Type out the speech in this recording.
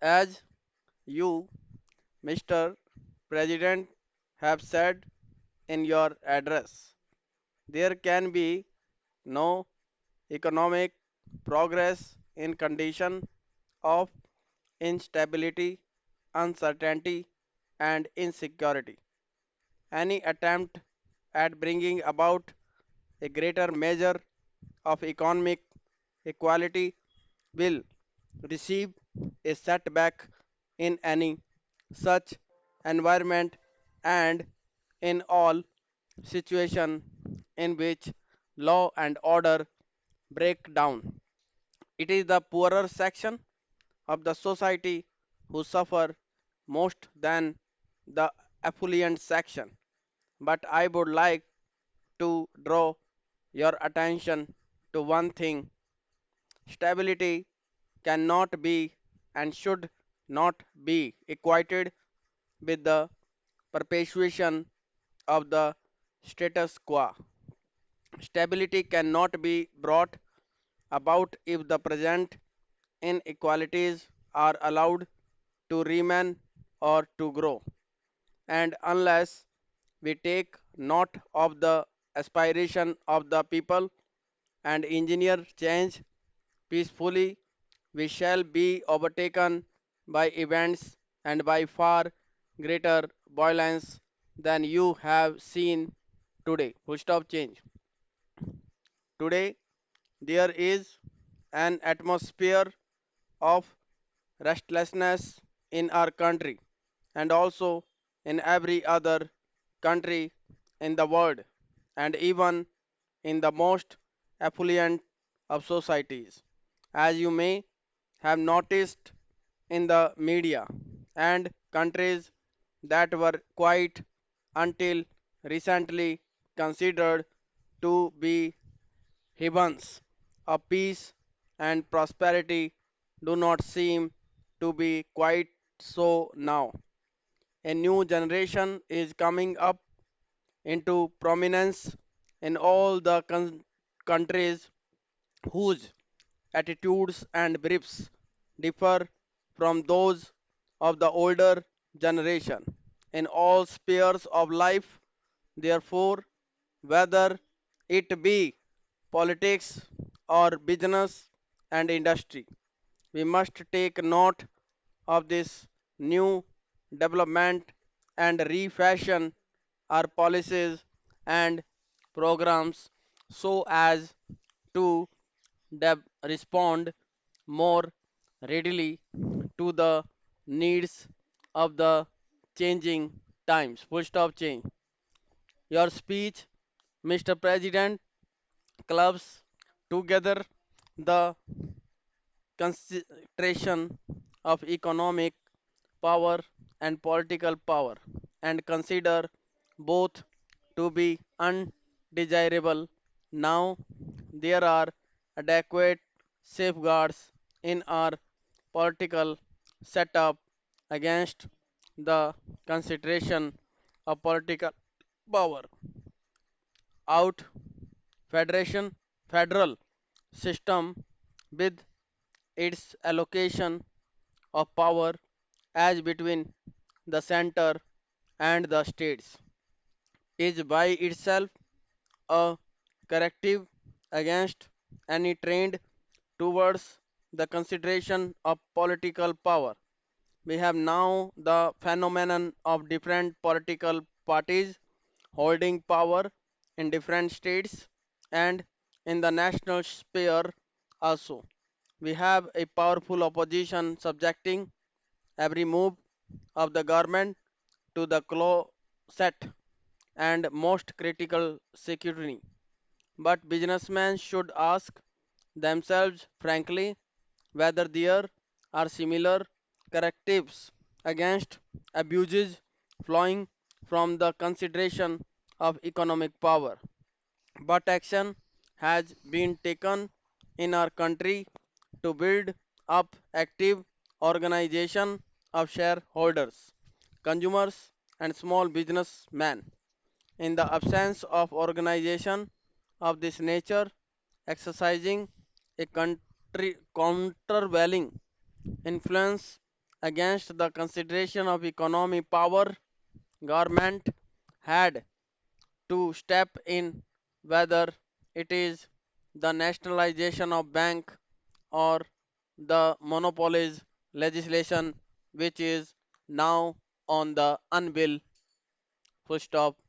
As you, Mr. President, have said in your address, there can be no economic progress in condition of instability, uncertainty, and insecurity. Any attempt at bringing about a greater measure of economic equality will receive a setback in any such environment and in all situation in which law and order break down. It is the poorer section of the society who suffer most than the affluent section. But I would like to draw your attention to one thing. Stability cannot be and should not be equated with the perpetuation of the status quo. Stability cannot be brought about if the present inequalities are allowed to remain or to grow, and unless we take note of the aspiration of the people and engineer change peacefully, we shall be overtaken by events and by far greater violence than you have seen today. Full stop change. Today, there is an atmosphere of restlessness in our country and also in every other country in the world and even in the most affluent of societies. As you may have noticed in the media and countries that were quite until recently considered to be heavens of peace and prosperity do not seem to be quite so now. A new generation is coming up into prominence in all the countries whose attitudes and beliefs differ from those of the older generation in all spheres of life. Therefore, whether it be politics or business and industry, we must take note of this new development and refashion our policies and programs so as to respond more readily to the needs of the changing times. Full stop change. Your speech, Mr. President, clubs together the concentration of economic power and political power and consider both to be undesirable. Now there are adequate safeguards in our political setup against the concentration of political power out federation federal system with its allocation of power as between the center and the states is by itself a corrective against any trend towards the consideration of political power. We have now the phenomenon of different political parties holding power in different states and in the national sphere also. We have a powerful opposition subjecting every move of the government to the closet and most critical scrutiny. But businessmen should ask themselves frankly whether there are similar correctives against abuses flowing from the consideration of economic power. But action has been taken in our country to build up active organization of shareholders, consumers and small businessmen. In the absence of organization of this nature, exercising a countervailing influence Against the consideration of economy power, government had to step in, whether it is the nationalization of bank or the monopolies legislation which is now on the unbill full stop.